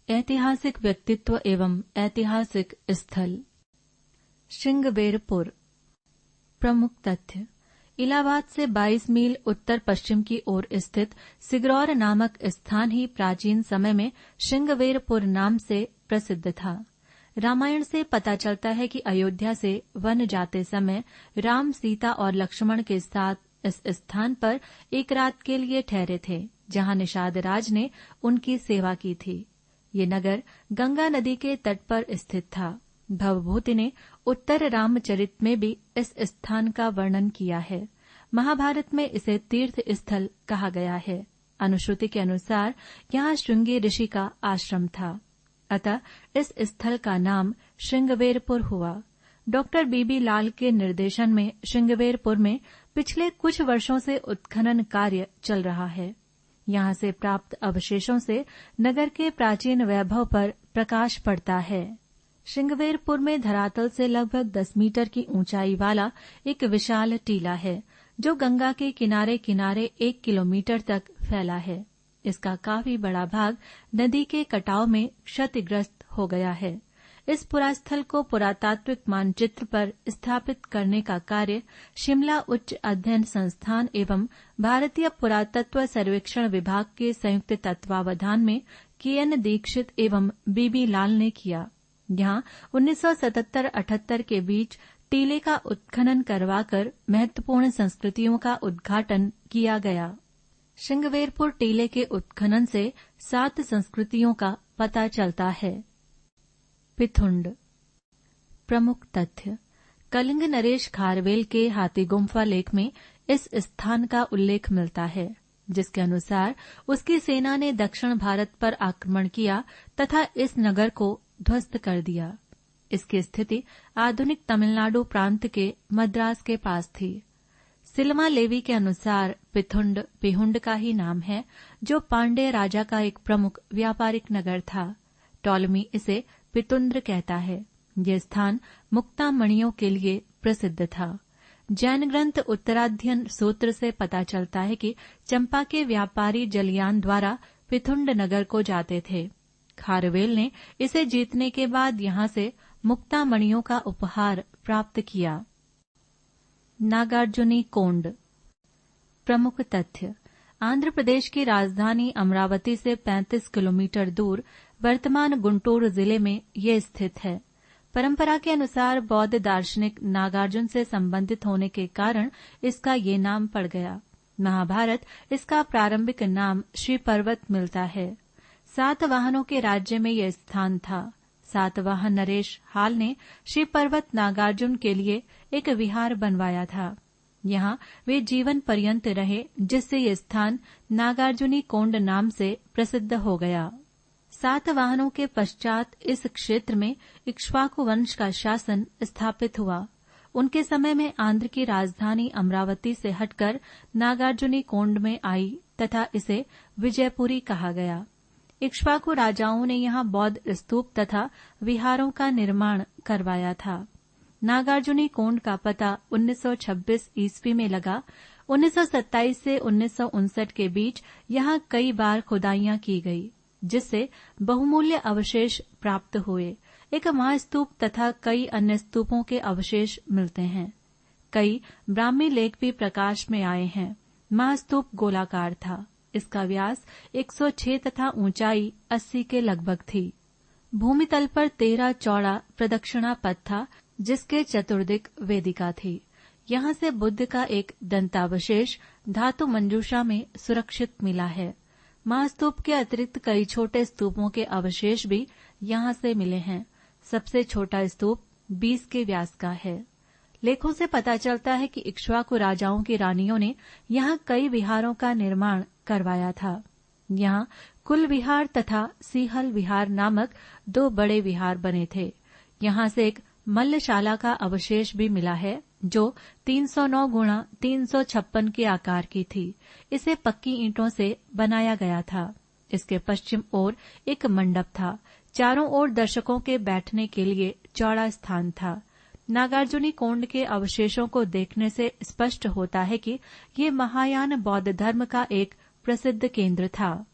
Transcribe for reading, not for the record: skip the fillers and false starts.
ऐतिहासिक व्यक्तित्व एवं ऐतिहासिक स्थल। श्रृंगबेरपुर। प्रमुख तथ्य। इलाहाबाद से 22 मील उत्तर पश्चिम की ओर स्थित सिगरौर नामक स्थान ही प्राचीन समय में श्रृंगबेरपुर नाम से प्रसिद्ध था। रामायण से पता चलता है कि अयोध्या से वन जाते समय राम, सीता और लक्ष्मण के साथ इस स्थान पर एक रात के लिए ठहरे थे, जहां निषाद राज ने उनकी सेवा की थी। ये नगर गंगा नदी के तट पर स्थित था। भवभूति ने उत्तर रामचरित में भी इस स्थान का वर्णन किया है। महाभारत में इसे तीर्थ स्थल कहा गया है। अनुश्रुति के अनुसार यहाँ श्रृंगी ऋषि का आश्रम था, अतः इस स्थल का नाम श्रृंगबेरपुर हुआ। डॉक्टर बीबी लाल के निर्देशन में श्रृंगबेरपुर में पिछले कुछ वर्षों से उत्खनन कार्य चल रहा है। यहाँ से प्राप्त अवशेषों से नगर के प्राचीन वैभव पर प्रकाश पड़ता है। श्रृंगबेरपुर में धरातल से लगभग 10 मीटर की ऊंचाई वाला एक विशाल टीला है, जो गंगा के किनारे किनारे 1 किलोमीटर तक फैला है। इसका काफी बड़ा भाग नदी के कटाव में क्षतिग्रस्त हो गया है। इस पुरास्थल को पुरातात्विक मानचित्र पर स्थापित करने का कार्य शिमला उच्च अध्ययन संस्थान एवं भारतीय पुरातत्व सर्वेक्षण विभाग के संयुक्त तत्वावधान में KN दीक्षित एवं बीबी लाल ने किया। यहाँ 1977-78 के बीच टीले का उत्खनन करवाकर महत्वपूर्ण संस्कृतियों का उद्घाटन किया गया। श्रृंगबेरपुर टीले के उत्खनन से 7 संस्कृतियों का पता चलता है। पिथुंड। प्रमुख तथ्य। कलिंग नरेश खारवेल के हाथी गुम्फा लेख में इस स्थान का उल्लेख मिलता है, जिसके अनुसार उसकी सेना ने दक्षिण भारत पर आक्रमण किया तथा इस नगर को ध्वस्त कर दिया। इसकी स्थिति आधुनिक तमिलनाडु प्रांत के मद्रास के पास थी। सिलमा लेवी के अनुसार पिथुंड पिहुंड का ही नाम है, जो पांड्य राजा का एक प्रमुख व्यापारिक नगर था। टॉलमी इसे पितुंद्र कहता है। यह स्थान मुक्ता मणियों के लिए प्रसिद्ध था। जैन ग्रंथ उत्तराध्ययन सूत्र से पता चलता है कि चंपा के व्यापारी जलियान द्वारा पिथुंड नगर को जाते थे। खारवेल ने इसे जीतने के बाद यहाँ से मुक्ता मणियों का उपहार प्राप्त किया। नागार्जुनी कोंड। प्रमुख तथ्य। आंध्र प्रदेश की राजधानी अमरावती से 35 किलोमीटर दूर वर्तमान गुंटूर जिले में ये स्थित है। परंपरा के अनुसार बौद्ध दार्शनिक नागार्जुन से संबंधित होने के कारण इसका ये नाम पड़ गया। महाभारत इसका प्रारंभिक नाम श्री पर्वत मिलता है। 7 वाहनों के राज्य में यह स्थान था। सातवाहन नरेश हाल ने श्री पर्वत नागार्जुन के लिए एक विहार बनवाया था। यहाँ वे जीवन पर्यंत रहे, जिससे ये स्थान नागार्जुनी कोंड नाम से प्रसिद्ध हो गया। सातवाहनों के पश्चात इस क्षेत्र में इक्ष्वाकु वंश का शासन स्थापित हुआ। उनके समय में आंध्र की राजधानी अमरावती से हटकर नागार्जुनी कोंड में आई तथा इसे विजयपुरी कहा गया। इक्ष्वाकु राजाओं ने यहाँ बौद्ध स्तूप तथा विहारों का निर्माण करवाया था। नागार्जुनी कोंड का पता 1926 ईस्वी में लगा। 1927 से 1959 के बीच यहाँ कई बार खुदाइयां की गई, जिससे बहुमूल्य अवशेष प्राप्त हुए। एक महास्तूप तथा कई अन्य स्तूपों के अवशेष मिलते हैं। कई ब्राह्मी लेख भी प्रकाश में आए हैं। महास्तूप गोलाकार था। इसका व्यास 106 तथा ऊंचाई 80 के लगभग थी। भूमितल पर 13 चौड़ा प्रदक्षिणा पथ था, जिसके चतुर्दिक वेदिका थी। यहाँ से बुद्ध का एक दंतावशेष धातु मंजूषा में सुरक्षित मिला है। महास्तूप के अतिरिक्त कई छोटे स्तूपों के अवशेष भी यहाँ से मिले हैं। सबसे छोटा स्तूप 20 के व्यास का है। लेखों से पता चलता है कि इक्ष्वाकु राजाओं की रानियों ने यहाँ कई विहारों का निर्माण करवाया था। यहाँ कुल विहार तथा सीहल विहार नामक 2 बड़े विहार बने थे। यहाँ से एक मल्लशाला का अवशेष भी मिला है, जो 309 गुणा 356 के आकार की थी। इसे पक्की ईंटों से बनाया गया था। इसके पश्चिम ओर एक मंडप था। चारों ओर दर्शकों के बैठने के लिए चौड़ा स्थान था। नागार्जुनी कोंड के अवशेषों को देखने से स्पष्ट होता है कि ये महायान बौद्ध धर्म का एक प्रसिद्ध केंद्र था।